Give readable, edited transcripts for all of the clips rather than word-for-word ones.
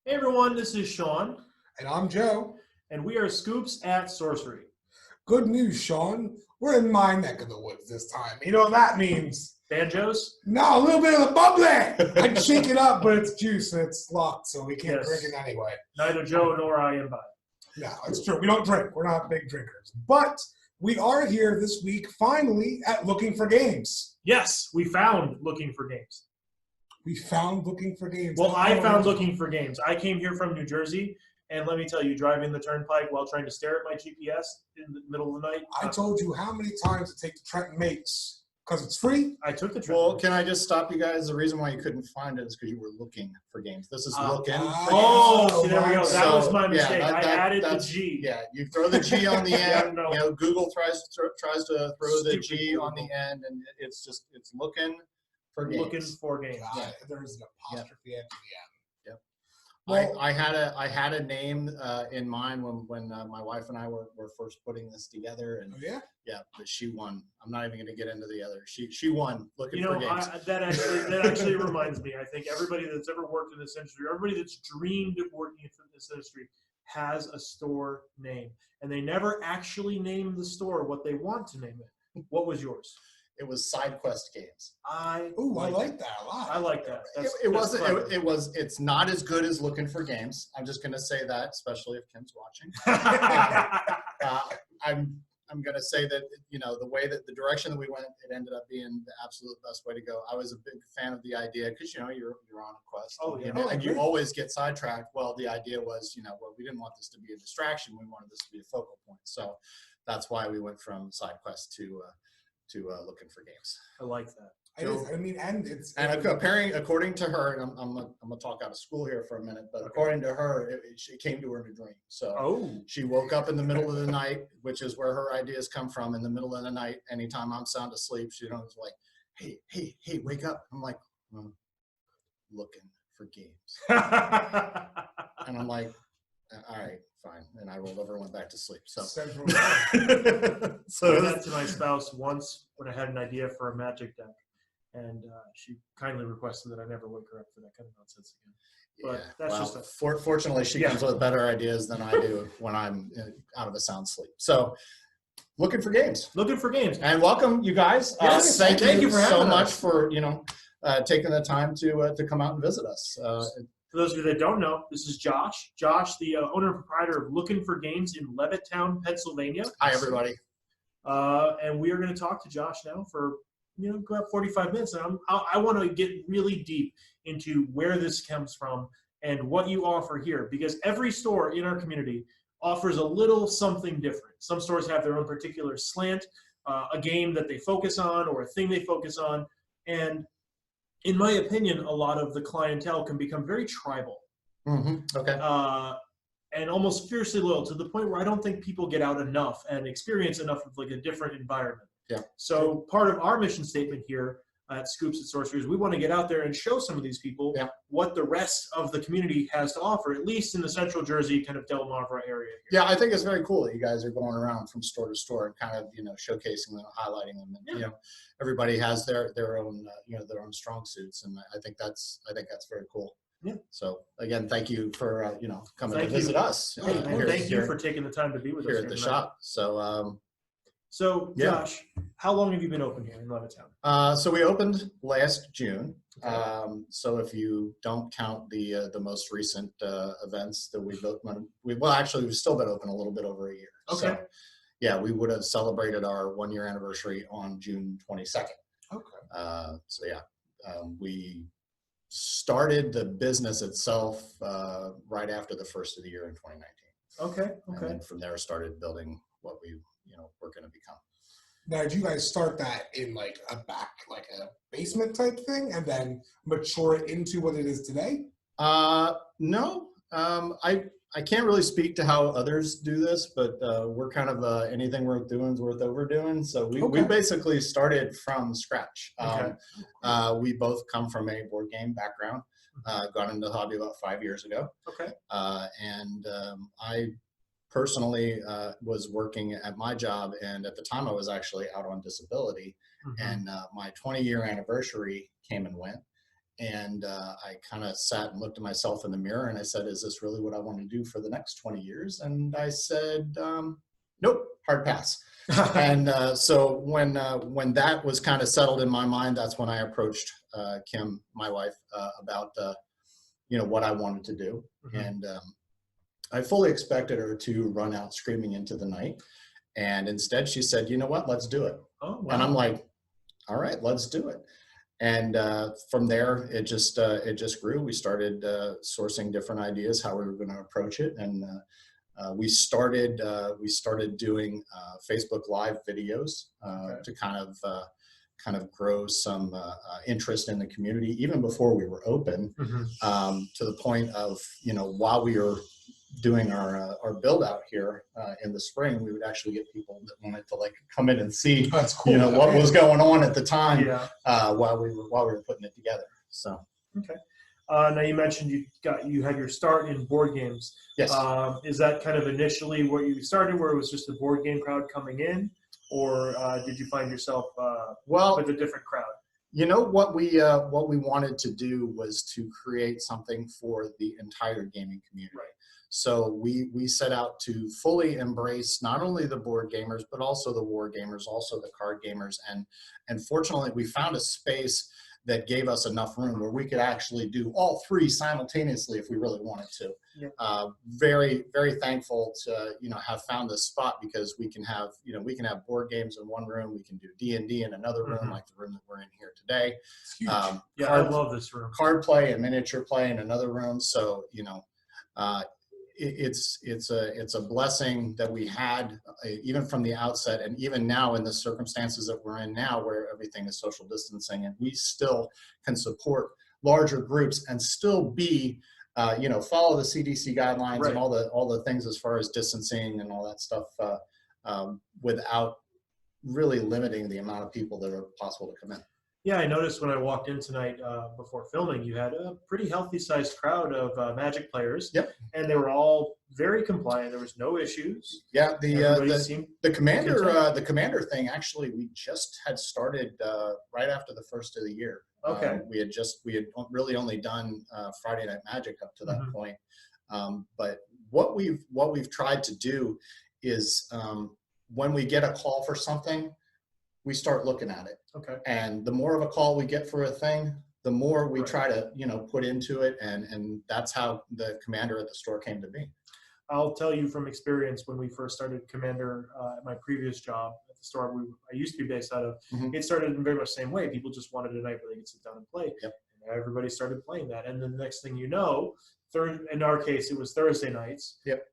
Hey everyone, this is Sean, And I'm Joe. and we are Scoops at Sorcery. Good news, Sean. We're in my neck of the woods this time. You know what that means? Banjos? No, a little bit of the bubbly. I can shake it up, but it's juice and it's locked, so we can't Yes. drink it anyway. Neither Joe nor I am by. No, it's true. We don't drink. We're not big drinkers. But we are here this week, finally, at Looking for Games. Yes, we found Looking for Games. We found Looking for Games. Well, I found Looking for Games. I came here from New Jersey, and let me tell you, driving the turnpike while trying to stare at my GPS in the middle of the night. I told you how many times to take the Trenton Mates. Because it's free. I took the trip. Well, can I just stop you guys? The reason why you couldn't find it is because you were looking for games. This is looking. Oh, see, there we go. That was my mistake. Yeah, I added the G. Yeah, you throw the G on the end. No. You know, Google tries to throw the Stupid G on Google. the end, and it's looking for games. Looking for games. God, there's an apostrophe at the end. Well, I had a name in mind when my wife and I were first putting this together, and Oh, yeah? but she won. I'm not even going to get into the other. She won looking You for know, games. that actually reminds me. I think everybody that's ever worked in this industry, everybody that's dreamed of working in this industry, has a store name, and they never actually name the store what they want to name it. What was yours? It was Side Quest Games. I like that a lot. I like that. It's not as good as Looking for Games. I'm just going to say that, especially if Kim's watching. I'm going to say that, you know, the direction that we went, it ended up being the absolute best way to go. I was a big fan of the idea because, you know, you're on a quest. Oh, yeah. And you always get sidetracked. Well, the idea was, you know, well, we didn't want this to be a distraction. We wanted this to be a focal point. So that's why we went from Side Quest to Looking for Games. I like that. It is. I mean, and it's According to her, and I'm gonna talk out of school here for a minute, but according to her, it came to her in a dream. So she woke up in the middle of the night, which is where her ideas come from. In the middle of the night, anytime I'm sound asleep, she was like, "Hey, wake up!" I'm like, "Looking for games," and I'm like, "All right, fine." And I rolled over and went back to sleep. So, central. I did that to my spouse once when I had an idea for a magic deck, and she kindly requested that I never wake her up for that kind of nonsense again. But that's just fortunately, she comes with better ideas than I do when I'm out of a sound sleep. So, Looking for Games. Looking for Games. And welcome, you guys. Yes, thank you for so having much us. for taking the time to come out and visit us. For those of you that don't know, this is Josh. Josh, the owner and proprietor of Looking for Games in Levittown, Pennsylvania. Hi, everybody. And we are going to talk to Josh now for about 45 minutes. And I want to get really deep into where this comes from and what you offer here, because every store in our community offers a little something different. Some stores have their own particular slant, a game that they focus on or a thing they focus on. And in my opinion, a lot of the clientele can become very tribal. Mm-hmm. Okay. And almost fiercely loyal, to the point where I don't think people get out enough and experience enough of like a different environment. Yeah. So part of our mission statement here at Scoops at Sorcery is we want to get out there and show some of these people what the rest of the community has to offer, at least in the Central Jersey kind of Delmarva area here. Yeah, I think it's very cool that you guys are going around from store to store and kind of showcasing them, highlighting them, and everybody has their own their own strong suits, and I think that's very cool. Yeah. So again, thank you for coming to Thank you. visit us. Thank you for taking the time to be with us here at the tonight. shop. So So Josh, how long have you been open here in Levittown? so we opened last June. So if you don't count the most recent events that we've still been open a little bit over a year. Okay. So, yeah, we would have celebrated our 1-year anniversary on June 22nd. Okay. So yeah, we started the business itself right after the first of the year in 2019. Okay. And then from there started building what we're going to become. Now, did you guys start that in like a basement type thing and then mature it into what it is today? No. I can't really speak to how others do this, but we're kind of anything worth doing is worth overdoing. So we basically started from scratch. We both come from a board game background. Got into the hobby about 5 years ago. Okay. And I personally was working at my job, and at the time I was actually out on disability. And my 20-year anniversary came and went, And I kind of sat and looked at myself in the mirror and I said, is this really what I want to do for the next 20 years? And I said, nope, hard pass. And so when that was kind of settled in my mind, that's when I approached Kim, my wife, about what I wanted to do. Mm-hmm. And I fully expected her to run out screaming into the night. And instead she said, you know what, let's do it. Oh, wow. And I'm like, all right, let's do it. And from there, it just grew. We started sourcing different ideas, how we were going to approach it. And we started doing Facebook Live videos to kind of grow some interest in the community, even before we were open, to the point of, while we were doing our build out here in the spring, we would actually get people that wanted to come in and see, cool. What was going on at the time, while we were putting it together. So okay. Now you mentioned you had your start in board games. Yes. Is that kind of initially where you started, where it was just a board game crowd coming in, or did you find yourself with a different crowd? What we wanted to do was to create something for the entire gaming community. Right. So we set out to fully embrace not only the board gamers, but also the war gamers, also the card gamers. And fortunately, we found a space that gave us enough room where we could actually do all three simultaneously if we really wanted to. Yeah. Very, very thankful to, have found this spot, because we can have board games in one room. We can do D&D in another room, like the room that we're in here today. It's huge. I love this room. Card play and miniature play in another room. So, it's a blessing that we had even from the outset, and even now in the circumstances that we're in now, where everything is social distancing, and we still can support larger groups and still be follow the CDC guidelines, right, and all the things as far as distancing and all that stuff, without really limiting the amount of people that are possible to come in. Yeah, I noticed when I walked in tonight before filming, you had a pretty healthy-sized crowd of Magic players. Yep. And they were all very compliant. There was no issues. Yeah, the commander thing, actually, we just had started right after the first of the year. Okay. We had really only done Friday Night Magic up to that point. But what we've tried to do is when we get a call for something, we start looking at it. Okay. And the more of a call we get for a thing, the more we try to, put into it. And that's how the commander at the store came to be. I'll tell you from experience, when we first started Commander at my previous job at the store I used to be based out of, it started in very much the same way. People just wanted a night where they could sit down and play. Yep. And everybody started playing that. And then the next thing you know, in our case, it was Thursday nights. Yep.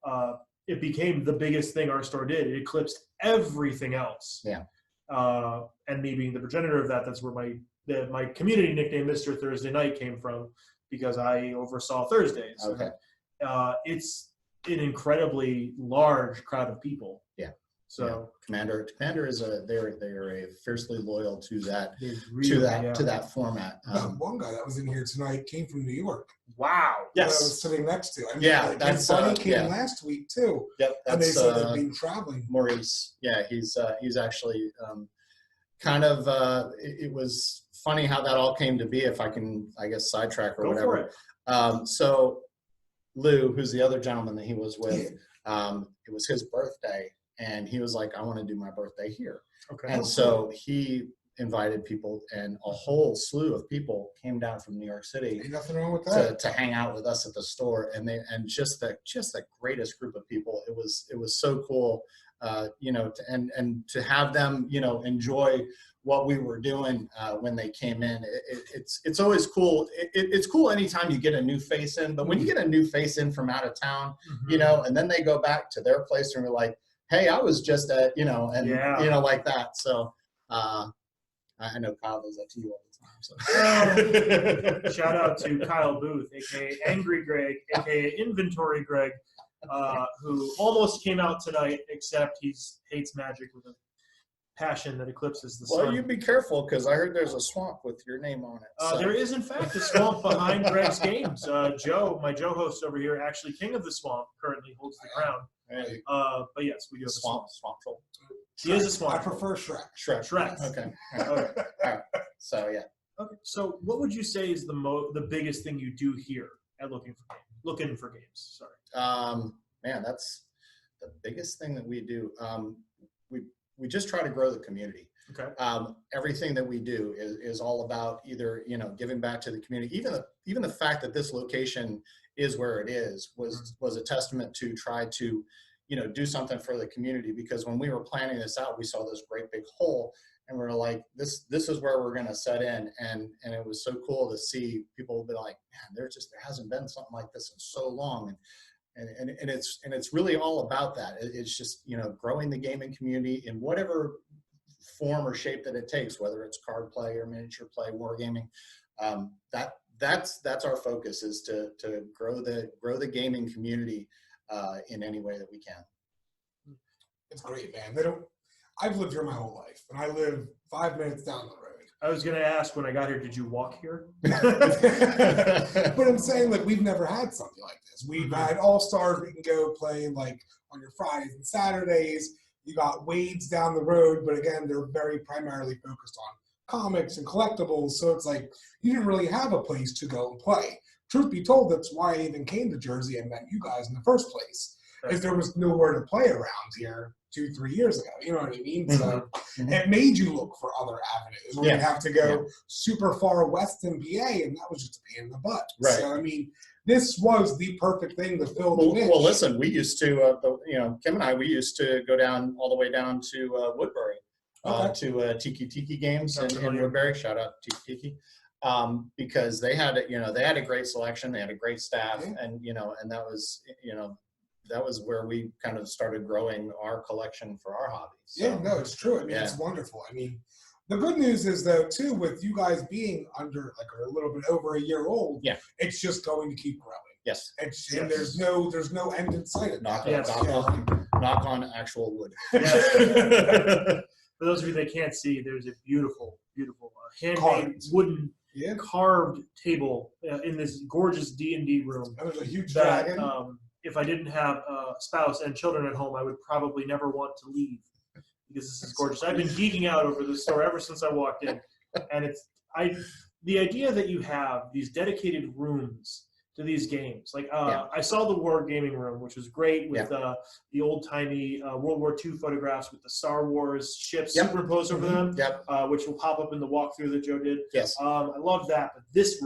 It became the biggest thing our store did. It eclipsed everything else. Yeah. And me being the progenitor of that, that's where my community nickname Mr. Thursday Night came from, because I oversaw Thursdays. Okay. It's an incredibly large crowd of people. Yeah. So Commander is they're fiercely loyal to that to that format. One guy that was in here tonight came from New York. Wow. Yes. That I was sitting next to. That's Bunny came last week too. Yep. And they said they've been traveling. Maurice. Yeah, he's actually kind of. It was funny how that all came to be. If I can, I guess, sidetrack or Go whatever. For it. So Lou, who's the other gentleman that he was with, it was his birthday. And he was like, I want to do my birthday here. Okay. And so he invited people, and a whole slew of people came down from New York City. Ain't nothing wrong with that. To hang out with us at the store. And just the greatest group of people. It was so cool, and to have them, enjoy what we were doing when they came in. It's always cool. It's cool anytime you get a new face in, but when you get a new face in from out of town, and then they go back to their place and we're like, hey, I was just at, like that. So I know Kyle does that to you all the time. So. Shout out to Kyle Booth, aka Angry Greg, aka Inventory Greg, who almost came out tonight, except he hates Magic with a passion that eclipses the sun. Well, you be careful, because I heard there's a swamp with your name on it. So. There is, in fact, a swamp behind Greg's games. Joe, my Joe host over here, actually king of the swamp, currently holds the crown. Right. But yes, we do have swamp troll. He is a swamp. I prefer Shrek. Shrek. Shrek. Okay. All right. So yeah. Okay. So what would you say is the biggest thing you do here at Lookin For Games? Sorry. Man, that's the biggest thing that we do. We just try to grow the community. Okay. Everything that we do is all about either, giving back to the community. Even the fact that this location is where it is was a testament to try to, do something for the community, because when we were planning this out, we saw this great big hole and we were like, this is where we're going to set in. And it was so cool to see people be like, man, there hasn't been something like this in so long. And it's really all about that. It's just, growing the gaming community in whatever form or shape that it takes, whether it's card play or miniature play, wargaming. That's our focus, is to grow the gaming community in any way that we can. It's great, man. I've lived here my whole life, and I live 5 minutes down the road. I was going to ask, when I got here, did you walk here? But I'm saying, like, we've never had something like this. We've had All-Stars we can go play, like, on your Fridays and Saturdays. You got Wade's down the road, but again, they're very primarily focused on comics and collectibles. So it's like, you didn't really have a place to go and play. Truth be told, that's why I even came to Jersey and met you guys in the first place, is there was nowhere to play around here 2-3 years ago. You know what I mean? So it made you look for other avenues where you'd have to go super far west in PA, and that was just a pain in the butt. Right. So, I mean, this was the perfect thing to fill the niche. Well, listen, we used to, Kim and I, we used to go down all the way down to Woodbury, to Tiki Games in Woodbury. Shout out Tiki. Because they had a great selection, they had a great staff, and that was where we kind of started growing our collection for our hobby. So, yeah, no, it's true. I mean, it's wonderful. I mean, the good news is, though, too, with you guys being under, like, a little bit over a year old, it's just going to keep growing. Yes. And there's no end in sight. Knock on actual wood. For those of you that can't see, there's a beautiful, beautiful handmade wooden carved table in this gorgeous D&D room. There's a huge dragon. If I didn't have a spouse and children at home, I would probably never want to leave, because this is gorgeous. I've been geeking out over this store ever since I walked in, and the idea that you have these dedicated rooms to these games. Like I saw the War Gaming Room, which was great, with the old-timey World War II photographs with the Star Wars ships superimposed over them, which will pop up in the walkthrough that Joe did. Yes. I love that. But this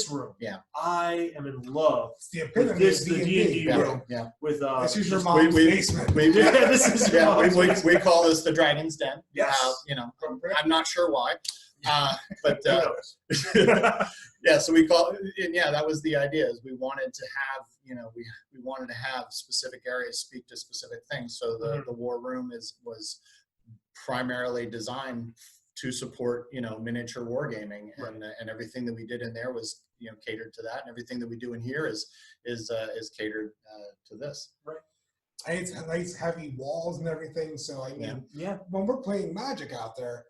room, I am in love with this, the D&D room. Yeah. With this is your mom's basement. This is your mom's basement. We call this the Dragon's Den. Yes. I'm not sure why. But so we call it, that was the idea, is we wanted to have, we wanted to have specific areas speak to specific things. So the war room was primarily designed to support, miniature wargaming, and everything that we did in there was, catered to that, and everything that we do in here is catered to this. Right. And it's nice heavy walls and everything. So I mean, when we're playing Magic out there,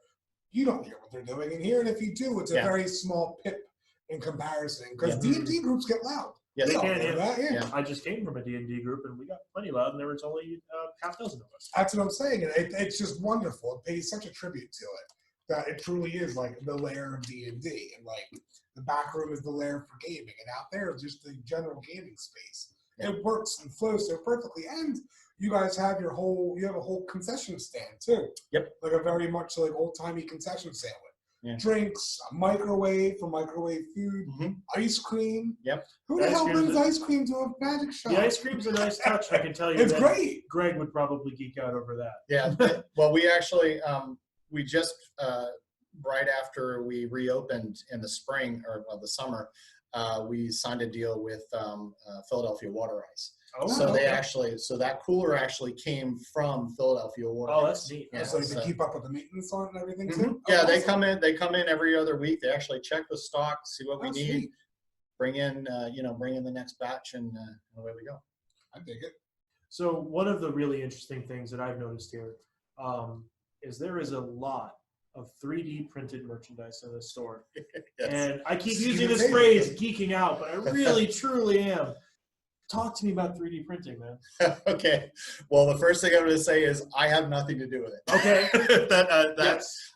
you don't hear what they're doing in here, and if you do, it's a very small pip in comparison, because D&D groups get loud. Yes, they can. I just came from a D&D group, and we got plenty loud, and there was only half dozen of us. That's what I'm saying, and it's just wonderful. It pays such a tribute to it that it truly is like the lair of D&D, and like the back room is the lair for gaming, and out there is just the general gaming space. It works and flows so perfectly, and you guys have a whole concession stand too. Yep. Like a very much like old-timey concession stand with drinks, a microwave for microwave food, ice cream. Yep. Who the hell brings ice cream to a magic shop? The ice cream's a nice touch, I can tell you. It's great. Greg would probably geek out over that. Yeah. Well, we actually, we just, right after we reopened in the spring, or the summer, we signed a deal with Philadelphia Water Ice. Oh, so that cooler actually came from Philadelphia Water Ice. Oh, that's neat. Yeah, so they keep up with the maintenance on it and everything too? Yeah, awesome. They come in every other week. They actually check the stock, see what we need, sweet. bring in the next batch, and away we go. I dig it. So one of the really interesting things that I've noticed here is there is a lot of 3D printed merchandise in this store. Yes. And I keep using this phrase, geeking out, but I really, truly am. Talk to me about 3D printing, man. Okay. Well, the first thing I'm going to say is I have nothing to do with it. Okay. That's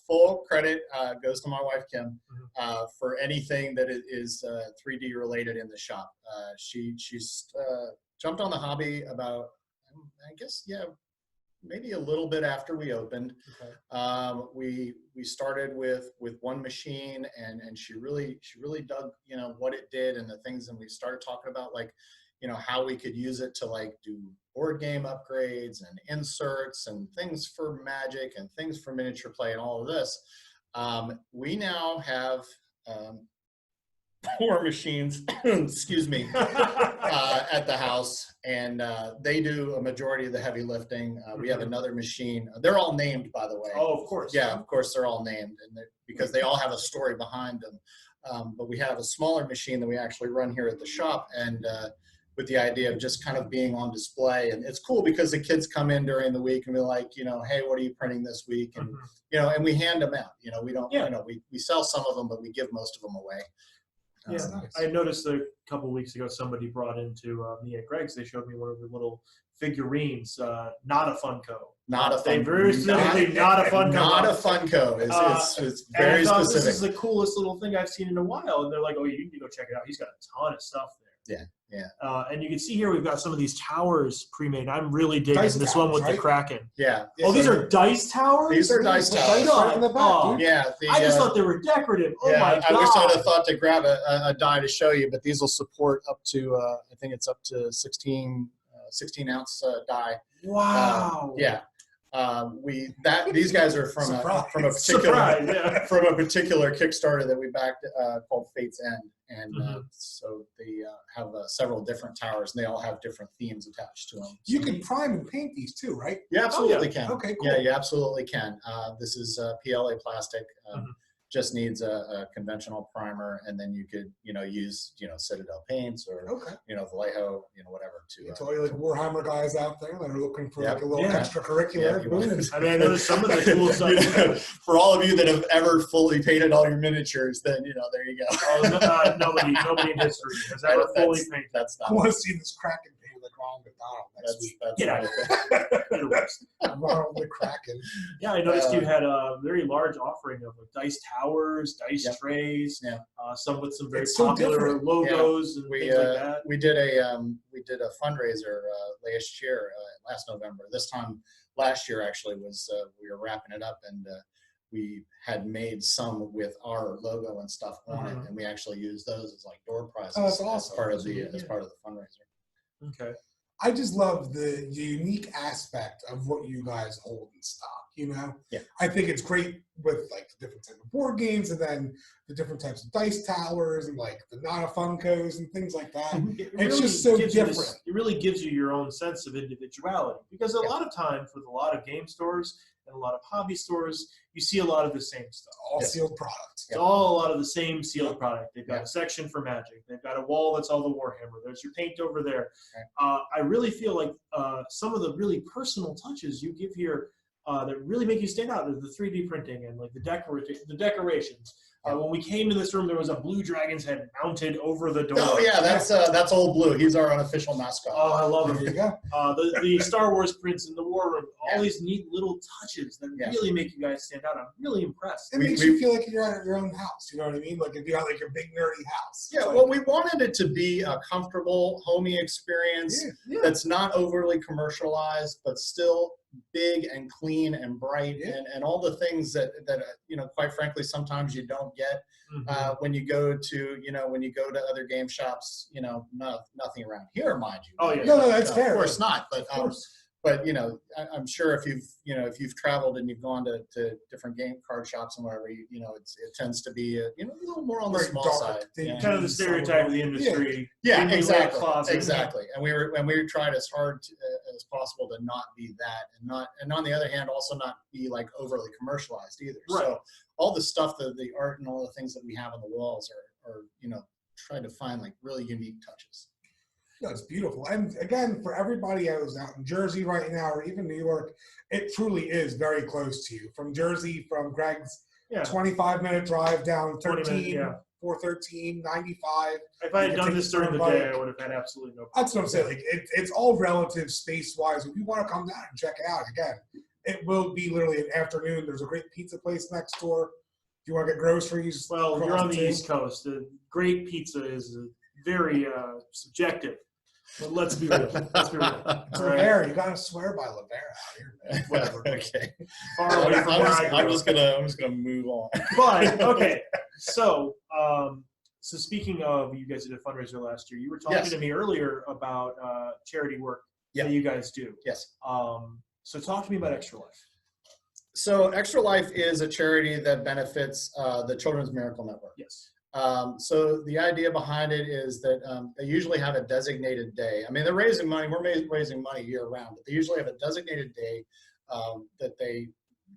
full credit goes to my wife, Kim, for anything that is 3D related in the shop. She's jumped on the hobby about, I guess, maybe a little bit after we opened. Okay. We started with one machine, and she really dug what it did and the things, and we started talking about like how we could use it to like do board game upgrades and inserts and things for Magic and things for miniature play and all of this. We now have 4 machines, excuse me, at the house, and they do a majority of the heavy lifting. We have another machine. They're all named, by the way. Oh, of course. Yeah, of course they're all named, and because they all have a story behind them. But we have a smaller machine that we actually run here at the shop, and with the idea of just kind of being on display. And it's cool because the kids come in during the week and be like, hey, what are you printing this week? And and we hand them out. We don't, we sell some of them, but we give most of them away. Yeah, nice. I noticed a couple of weeks ago somebody brought into me at Greg's. They showed me one of the little figurines, not a Funko. Not a Funko. They very specifically not a Funko. Not a Funko. It's very specific. This is the coolest little thing I've seen in a while. And they're like, oh, you need to go check it out. He's got a ton of stuff there. Yeah. And you can see here we've got some of these towers pre-made. I'm really digging Dice this towers, one with right? the Kraken. Yeah. Oh, these are dice towers? These are dice towers. Right in the back, dude. Yeah. I just thought they were decorative. Oh my God. I wish I would have thought to grab a die to show you, but these will support up to, I think it's up to 16 ounce die. Wow. These guys are from a particular Kickstarter that we backed called Fate's End, and so they have several different towers, and they all have different themes attached to them. You can prime and paint these too, right? You absolutely can. Okay, cool. Yeah, you absolutely can. This is PLA plastic. Just needs a conventional primer, and then you could use Citadel paints or Vallejo, whatever to. It's all you like Warhammer guys out there that are looking for like a little extracurricular. I mean, I know some of the cool stuff. For all of you that have ever fully painted all your miniatures, then there you go. Nobody in history has ever fully painted. That's not. I want to see this Kraken painted like Ronald McDonald next week. Get out. Ronald the Kraken. Yeah, I noticed you had a very large offering of dice towers, dice trays, some with some very popular logos and things like that. We did a fundraiser last November. This time last year actually was we were wrapping it up, and we had made some with our logo and stuff on it, and we actually used those as like door prizes as part of the fundraiser. Okay. I just love the unique aspect of what you guys hold in stock. I think it's great with like the different types of board games, and then the different types of dice towers, and like the not a Funkos and things like that. It's just so different. It really gives you your own sense of individuality, because a lot of times with a lot of game stores and a lot of hobby stores, you see a lot of the same stuff. All sealed products. It's all a lot of the same sealed product. They've got a section for Magic. They've got a wall that's all the Warhammer. There's your paint over there. I really feel like some of the really personal touches you give here that really make you stand out are the 3D printing and like the decorations. When we came in this room, there was a blue dragon's head mounted over the door. Oh yeah, that's Old Blue. He's our unofficial mascot. Oh, I love There him. you go. The Star Wars prints in the War Room. All these neat little touches that really make you guys stand out. I'm really impressed. It makes you feel like you're at your own house. You know what I mean? Like if you're at like your big nerdy house. Yeah. Well, we wanted it to be a comfortable, homey experience that's not overly commercialized, but still big and clean and bright and all the things that quite frankly sometimes you don't get when you go to other game shops. Nothing around here, mind you. Oh yeah. No, that's fair. Of course not. But I'm sure if you've traveled and you've gone to different game card shops and whatever, it tends to be a little more on the small side. Kind of the stereotype of the industry. Yeah, exactly. And we tried as hard as possible to not be that, and on the other hand, also not be like overly commercialized either. Right. So all the stuff, the art and all the things that we have on the walls are trying to find like really unique touches. That's beautiful. And again, for everybody who's out in Jersey right now, or even New York, it truly is very close to you. From Jersey, from Greg's 25-minute drive down 13, 413, 95. If I had done this during the bike. day, I would have had absolutely no problem. That's what I'm saying. Like it's all relative space-wise. If you want to come down and check it out, again, it will be literally an afternoon. There's a great pizza place next door. If you want to get groceries. Well, you're on the East Coast. The great pizza is very subjective. But let's be real. Let's be real. It's Lavera. You gotta swear by Lavera out here, man. Whatever. Okay. Far away from where I grew I'm up. just gonna move on. But okay, so speaking of, you guys did a fundraiser last year. You were talking to me earlier about charity work that you guys do. Yes. So talk to me about Extra Life. So Extra Life is a charity that benefits the Children's Miracle Network. Yes. So the idea behind it is that they usually have a designated day. I mean, they're raising money. We're raising money year round, but they usually have a designated day that they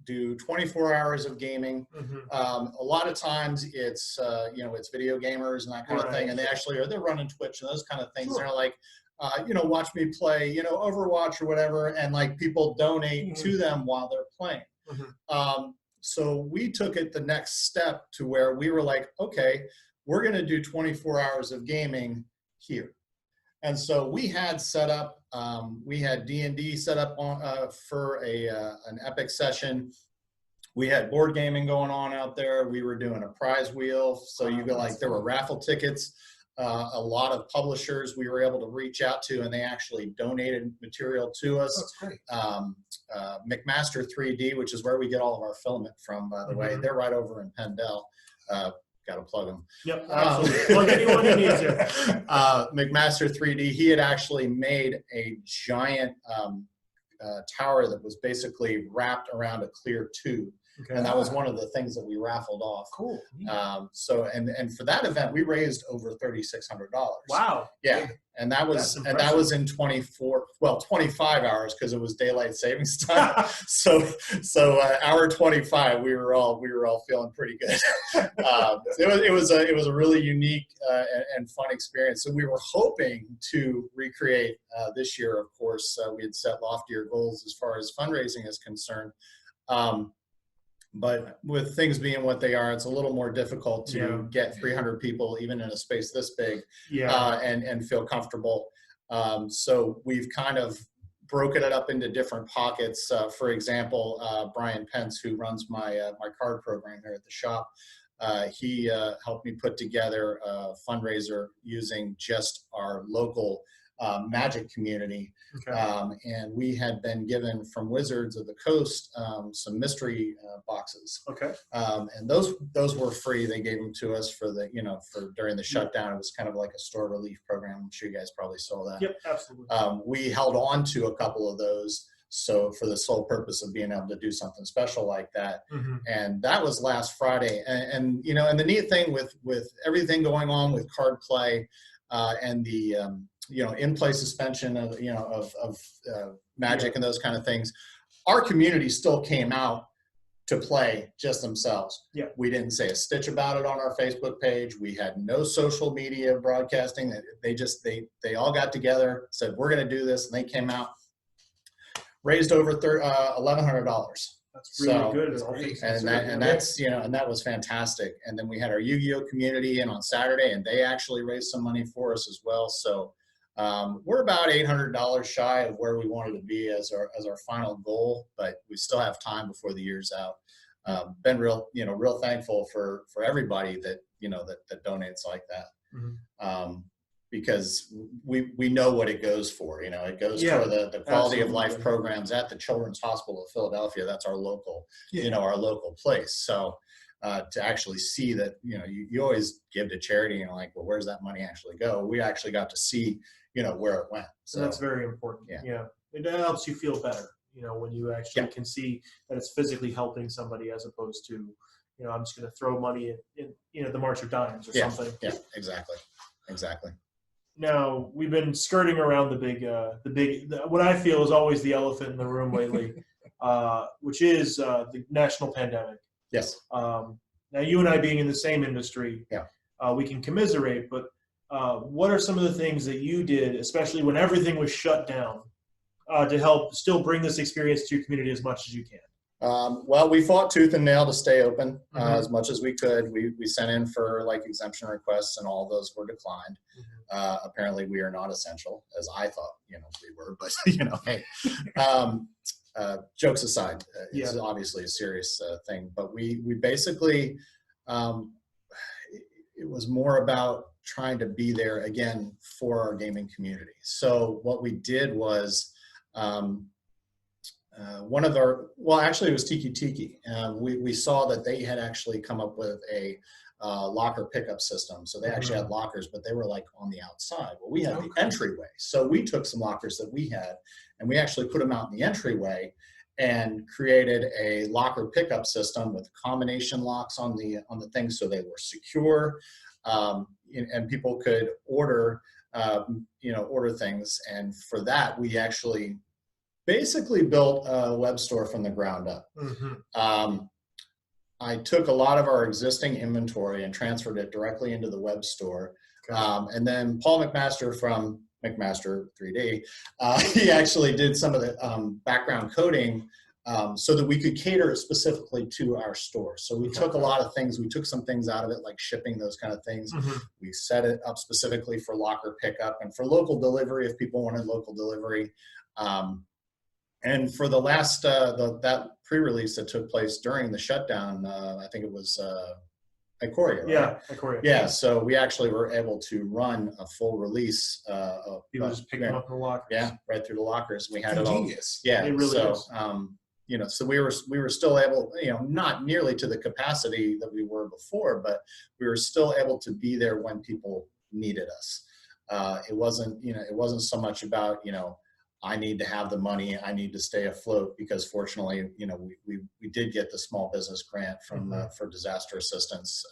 do 24 hours of gaming. A lot of times it's, it's video gamers and that kind of thing. And they're running Twitch and those kind of things. They're like, watch me play, Overwatch or whatever. And like people donate to them while they're playing. So we took it the next step to where we were like, okay, we're going to do 24 hours of gaming here. And so we had set up, we had D&D set up on, for an epic session. We had board gaming going on out there. We were doing a prize wheel. So you go like, there were raffle tickets. A lot of publishers we were able to reach out to, and they actually donated material to us. That's great. McMaster 3D, which is where we get all of our filament from, by the way. They're right over in Pendel. Got to plug them. Yep, absolutely. Plug anyone who needs it. McMaster 3D, he had actually made a giant tower that was basically wrapped around a clear tube. Okay. And that was one of the things that we raffled off. Cool. So and for that event, we raised over $3,600. Wow. Yeah, and that was in 25 hours because it was daylight savings time. so hour 25, we were all feeling pretty good. It was a really unique and fun experience. So we were hoping to recreate this year. Of course, we had set loftier goals as far as fundraising is concerned. But with things being what they are, it's a little more difficult to get 300 people, even in a space this big, and feel comfortable. So we've kind of broken it up into different pockets. For example, Brian Pence, who runs my card program here at the shop, he helped me put together a fundraiser using just our local Magic community. And we had been given from Wizards of the Coast some mystery boxes. And those were free. They gave them to us for for during the shutdown. It was kind of like a store relief program. I'm sure you guys probably saw that. Yep, absolutely. We held on to a couple of those, so for the sole purpose of being able to do something special like that. And that was last Friday. And the neat thing with everything going on with card play and the in-play suspension of Magic and those kind of things, our community still came out to play just themselves. We didn't say a stitch about it on our Facebook page. We had no social media broadcasting. They all got together, said we're going to do this, and they came out, raised over $1,100. That's really good. And that was fantastic. And then we had our Yu-Gi-Oh community in on Saturday, and they actually raised some money for us as well. So we're about $800 shy of where we wanted to be as our final goal, but we still have time before the year's out. Been real thankful for everybody that donates like that. Because we know what it goes for. It goes for the quality of life programs at the Children's Hospital of Philadelphia. That's our local, our local place. So to actually see that, you always give to charity and like, well, where's that money actually go? We actually got to see, where it went. So that's very important. It helps you feel better, when you actually can see that it's physically helping somebody as opposed to, I'm just going to throw money in the March of Dimes or something. Yeah, exactly. Now, we've been skirting around what I feel is always the elephant in the room lately, which is the national pandemic. Yes. Now, you and I being in the same industry, we can commiserate, but what are some of the things that you did, especially when everything was shut down, to help still bring this experience to your community as much as you can? Well, we fought tooth and nail to stay open as much as we could. We sent in for like exemption requests, and all those were declined. Apparently, we are not essential, as I thought we were. But hey, jokes aside, it's obviously a serious thing. But we basically it was more about trying to be there again for our gaming community. So what we did was. Actually it was Tiki Tiki. We saw that they had actually come up with a locker pickup system. So they actually had lockers, but they were like on the outside. Well, we had the entryway. So we took some lockers that we had and we actually put them out in the entryway and created a locker pickup system with combination locks on the thing, so they were secure, and people could order things. And for that, we actually basically built a web store from the ground up. I took a lot of our existing inventory and transferred it directly into the web store. And then Paul McMaster from McMaster 3D, he actually did some of the background coding so that we could cater it specifically to our store. So we took a lot of things, we took some things out of it, like shipping, those kind of things. We set it up specifically for locker pickup and for local delivery if people wanted local delivery. And for the last, that pre-release that took place during the shutdown, I think it was Ikoria, right? Yeah, Ikoria. Yeah, so we actually were able to run a full release. People just pick them up in the lockers. Yeah, right through the lockers. We had Ingenious. it all. Yeah, it really is. So we were still able, not nearly to the capacity that we were before, but we were still able to be there when people needed us. It wasn't so much about, I need to have the money, I need to stay afloat, because fortunately, we did get the small business grant from for disaster assistance.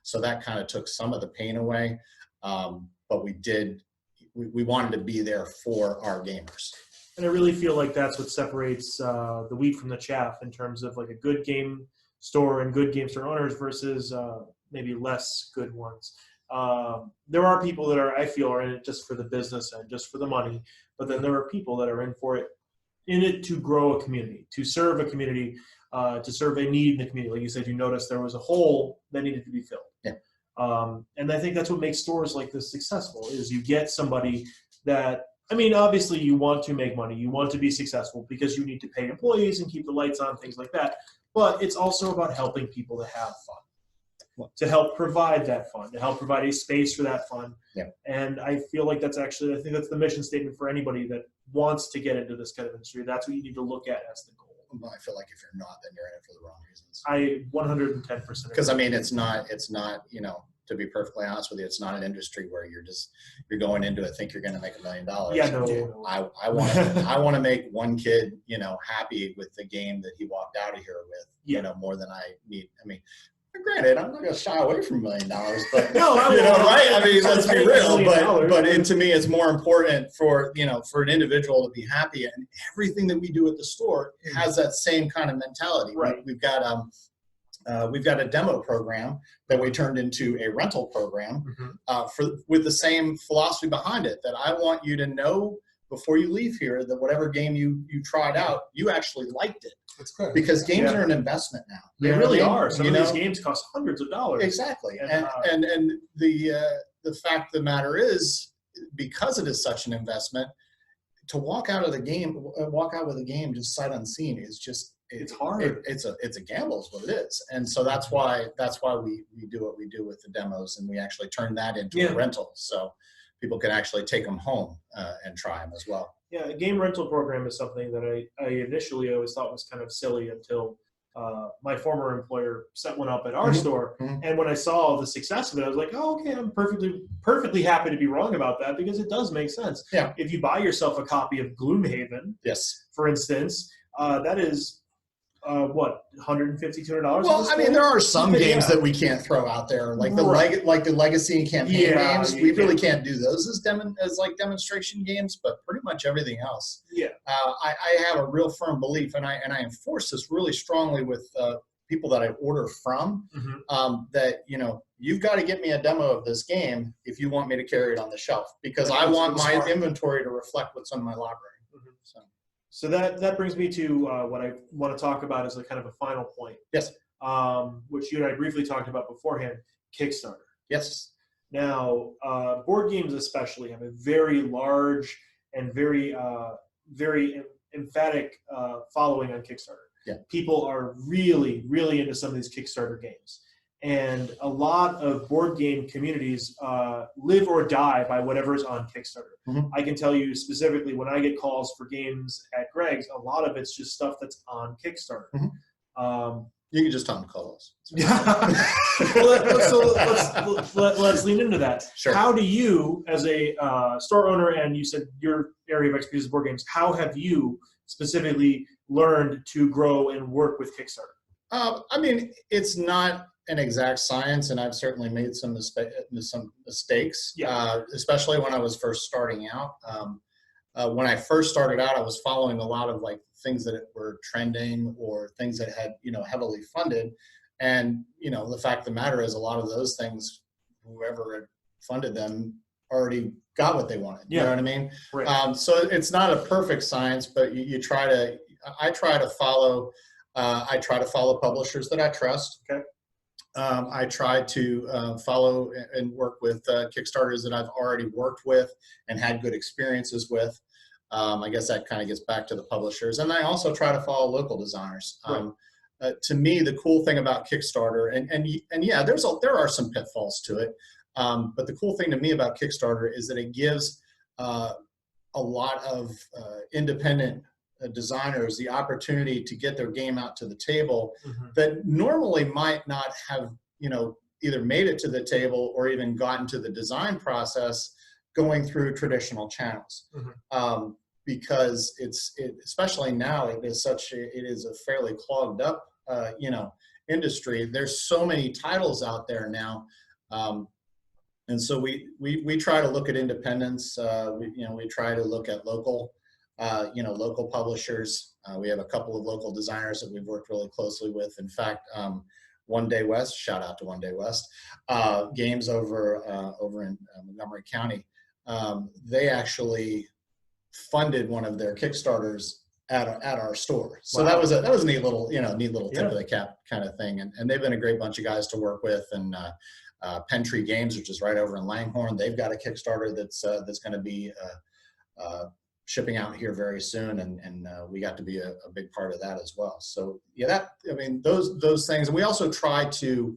So that kind of took some of the pain away. But we wanted to be there for our gamers. And I really feel like that's what separates the wheat from the chaff in terms of like a good game store and good game store owners versus maybe less good ones. There are people that I feel are in it just for the business and just for the money, but then there are people that are in it to grow a community, to serve a community, to serve a need in the community. Like you said, you noticed there was a hole that needed to be filled. Yeah. And I think that's what makes stores like this successful, is you get somebody that, obviously you want to make money, you want to be successful because you need to pay employees and keep the lights on, things like that. But it's also about helping people to have fun, to help provide that fun, to help provide a space for that fun. Yeah. And I feel like I think that's the mission statement for anybody that wants to get into this kind of industry. That's what you need to look at as the goal. Well, I feel like if you're not, then you're in it for the wrong reasons. I 110%. Because it's not, to be perfectly honest with you, it's not an industry where you're going into it think you're going to make $1 million. Yeah, no. I want to make one kid, happy with the game that he walked out of here with, more than I need. Granted, I'm not going to shy away from $1 million, but no, right? Let's be real. But to me, it's more important for an individual to be happy, and everything that we do at the store has that same kind of mentality. Right. We've got a demo program that we turned into a rental program with the same philosophy behind it, that I want you to know before you leave here that whatever game you tried out, you actually liked it. That's good. Because games are an investment now. They really are. Some of these games cost hundreds of dollars. Exactly. And the fact of the matter is, because it is such an investment, to walk out with a game just sight unseen is just, it's hard. It's a gamble is what it is. And so that's why we do what we do with the demos, and we actually turn that into a rental. So people can actually take them home and try them as well. Yeah, a game rental program is something that I initially always thought was kind of silly until my former employer set one up at our store. And when I saw the success of it, I was like, oh, okay, I'm perfectly happy to be wrong about that, because it does make sense. Yeah. If you buy yourself a copy of Gloomhaven, for instance, that is what, $150, $200? Well, there are some games that we can't throw out there, like the legacy and campaign games. We really can't do those as demonstration games, but pretty much everything else. Yeah. I have a real firm belief, and I enforce this really strongly with people that I order from, that you've got to get me a demo of this game if you want me to carry it on the shelf, because I want my inventory to reflect what's on my library. So that brings me to what I want to talk about as a kind of a final point. Yes. Which you and I briefly talked about beforehand, Kickstarter. Yes. Now, board games especially have a very large and very emphatic following on Kickstarter. Yeah. People are really, really into some of these Kickstarter games. And a lot of board game communities live or die by whatever's on Kickstarter. Mm-hmm. I can tell you specifically when I get calls for games at Greg's, a lot of it's just stuff that's on Kickstarter. Mm-hmm. You can just tell them to call us. Let's lean into that. Sure. How do you, as a store owner, and you said your area of expertise is board games, how have you specifically learned to grow and work with Kickstarter? I mean, it's not an exact science, and I've certainly made some mistakes, especially when I was first starting out. When I first started out, I was following a lot of like things that were trending or things that had, heavily funded. And, the fact of the matter is a lot of those things, whoever had funded them already got what they wanted. You know what I mean? Right. So it's not a perfect science, but I try to follow publishers that I trust. Okay. I try to follow and work with Kickstarters that I've already worked with and had good experiences with. I guess that kind of gets back to the publishers. And I also try to follow local designers. Right. To me, the cool thing about Kickstarter, and yeah, there are some pitfalls to it. But the cool thing to me about Kickstarter is that it gives a lot of independent designers the opportunity to get their game out to the table that normally might not have, either made it to the table or even gotten to the design process going through traditional channels. Because especially now, it is a fairly clogged up, industry. There's so many titles out there now. And so we try to look at independents. We try to look at local publishers. We have a couple of local designers that we've worked really closely with. In fact, One Day West, shout out to One Day West, Games over in Montgomery County. They actually funded one of their Kickstarters at our store. So that was a neat little tip of the cap kind of thing. And they've been a great bunch of guys to work with. And Pentree Games, which is right over in Langhorne, they've got a Kickstarter that's going to be shipping out here very soon, and we got to be a big part of that as well. So those things, and we also try to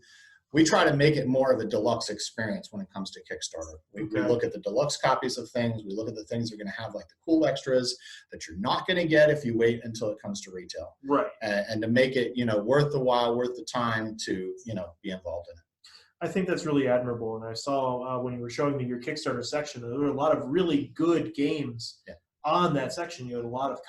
make it more of a deluxe experience when it comes to Kickstarter. We look at the deluxe copies of things. We look at the things that are going to have like the cool extras that you're not going to get if you wait until it comes to retail. Right. And to make it, worth the while, worth the time to, be involved in it. I think that's really admirable. And I saw when you were showing me your Kickstarter section, there were a lot of really good games on that section. You had a lot of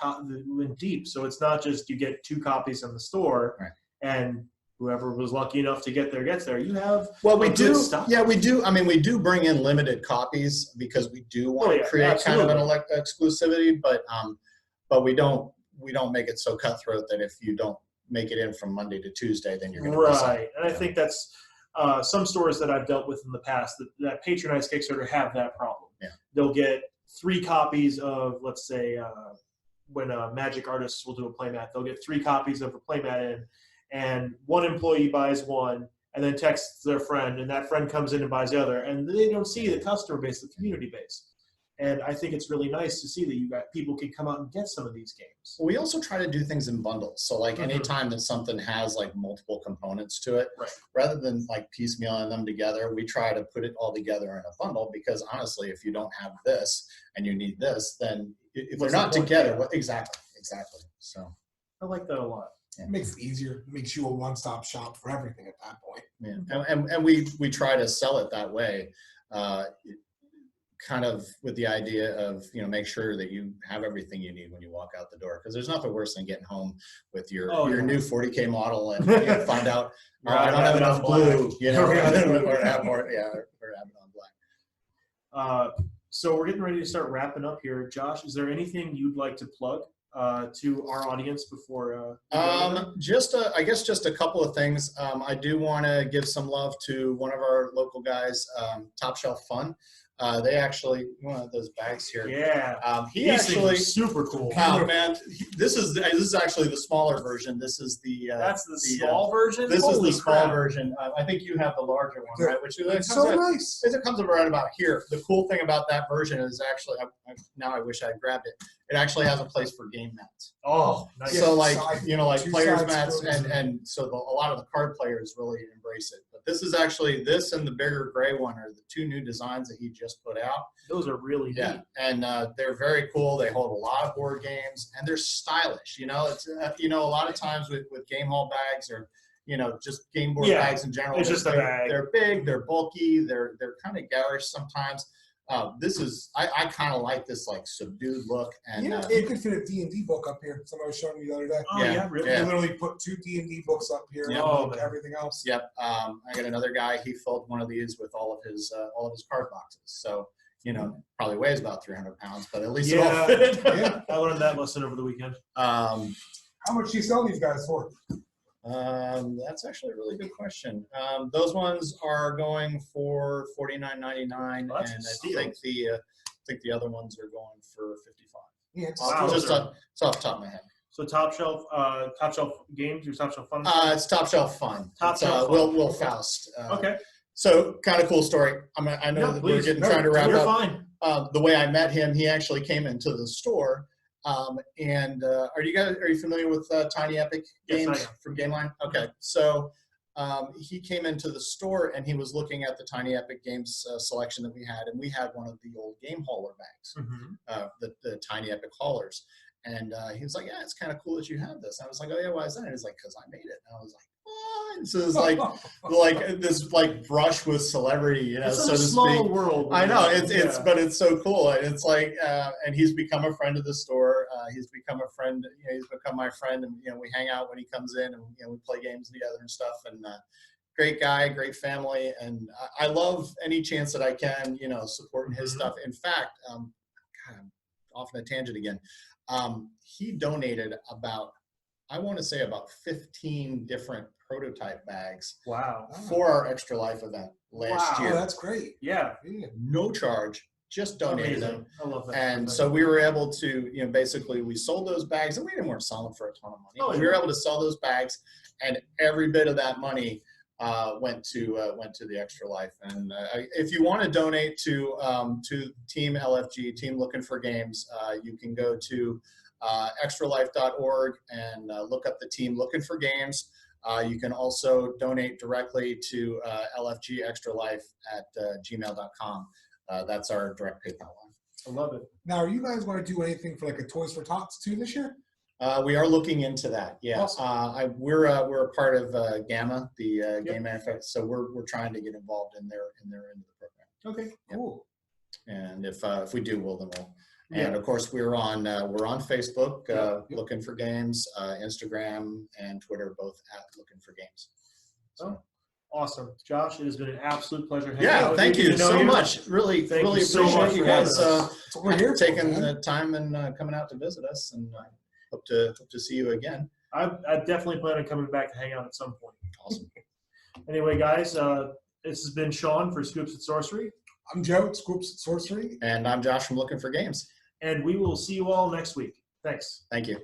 went deep. So it's not just you get 2 copies in the store and whoever was lucky enough to get there gets there. You have we do stuff. Yeah, we do. I mean, we do bring in limited copies because we do want to create kind of an exclusivity, but we don't make it so cutthroat that if you don't make it in from Monday to Tuesday, then you're going to miss out. And I think that's some stores that I've dealt with in the past that patronize Kickstarter have that problem. Yeah. They'll get 3 copies of, let's say, when Magic Artists will do a playmat, they'll get 3 copies of a playmat in, and one employee buys one and then texts their friend, and that friend comes in and buys the other, and they don't see the customer base, the community base. And I think it's really nice to see that you got people can come out and get some of these games. We also try to do things in bundles. So like anytime that something has like multiple components to it, rather than like piecemealing them together, we try to put it all together in a bundle, because honestly, if you don't have this and you need this, then if they're not together, exactly. So I like that a lot. It makes it easier. It makes you a one-stop shop for everything at that point. Yeah. And we try to sell it that way. Kind of with the idea of, make sure that you have everything you need when you walk out the door. Because there's nothing worse than getting home with your new 40K model and find out, I don't have enough blue, or have more, or have it on black. So we're getting ready to start wrapping up here. Josh, is there anything you'd like to plug to our audience before? I guess just a couple of things. I do want to give some love to one of our local guys, Top Shelf Fun. They actually, one of those bags here. Yeah. He These actually, things are super cool. oh man, this is actually the smaller version. This is the that's the small version. This Holy is the small crap. version. I think you have the larger one, right? Which It's so nice. it comes up right about here. The cool thing about that version is actually, now I wish I had grabbed it. It actually has a place for game mats. Oh, nice. So like, like two players side mats, screws. and so a lot of the card players really embrace it. But this is actually, this and the bigger gray one are the two new designs that he just put out. Those are really neat. And they're very cool. They hold a lot of board games, and they're stylish. It's a lot of times with game haul bags or just game board bags in general. It's just a bag. They're big, they're bulky, they're kind of garish sometimes. This is I kind of like this like subdued look, and you could fit a D&D book up here. Somebody was showing me the other day. Oh yeah, really? You literally put 2 D&D books up here. Yep. And everything else. Yep. I got another guy. He filled one of these with all of his card boxes. So probably weighs about 300 pounds, but at least it'll fit. Yeah. I learned that lesson over the weekend. How much do you sell these guys for? That's actually a really good question. Those ones are going for $49.99, and I think the other ones are going for $55. Yeah, It's off the top of my head. So Top Shelf Games or Top Shelf Fun? It's Top Shelf Fun. Top Shelf Fun. Will Faust. Okay. So kind of cool story. I know that we're trying to wrap You're up. Fine. The way I met him, he actually came into the store. And are you familiar with Tiny Epic Games? Yes, From Gameline? Okay, so he came into the store and he was looking at the Tiny Epic Games selection that we had, and we had one of the old game hauler bags, the Tiny Epic haulers, and he was like, "Yeah, it's kind of cool that you have this." And I was like, "Oh yeah, why is that?" And he's like, "Because I made it." And I was like, "What?" So it's like this brush with celebrity, It's so a to small speak. world. I know but it's so cool. And it's like, and he's become a friend of the store. He's become a friend. He's become my friend, and we hang out when he comes in, and we play games together and stuff. And great guy, great family, and I love any chance that I can, supporting his stuff. In fact, God, I'm off on a tangent again. He donated about 15 different prototype bags. Wow. For our Extra Life event last year. Oh, that's great. Yeah. No charge, just donated them. I love that. And so we were able to, basically we sold those bags, and we weren't selling for a ton of money. Oh, we were able to sell those bags, and every bit of that money went to the Extra Life. And if you want to donate to Team LFG, Team Looking For Games, you can go to extralife.org and look up the team Looking For Games. You can also donate directly to LFG Extra Life at gmail.com. That's our direct PayPal line. I love it. Now, are you guys going to do anything for like a Toys for Tots too this year? We are looking into that. Yeah, awesome. We're a part of Gamma, the game manufacturer. So we're trying to get involved in their end of the program. Okay, cool. And if we do, we'll. And of course, we're on Facebook, Looking For Games, Instagram and Twitter, both at Looking For Games. So. Awesome, Josh. It has been an absolute pleasure. Thank you so much. Really appreciate you guys taking the time and coming out to visit us, and hope to see you again. I definitely plan on coming back to hang out at some point. Awesome. Anyway, guys, this has been Sean for Scoops at Sorcery. I'm Joe at Scoops at Sorcery. And I'm Josh from Looking For Games. And we will see you all next week. Thanks. Thank you.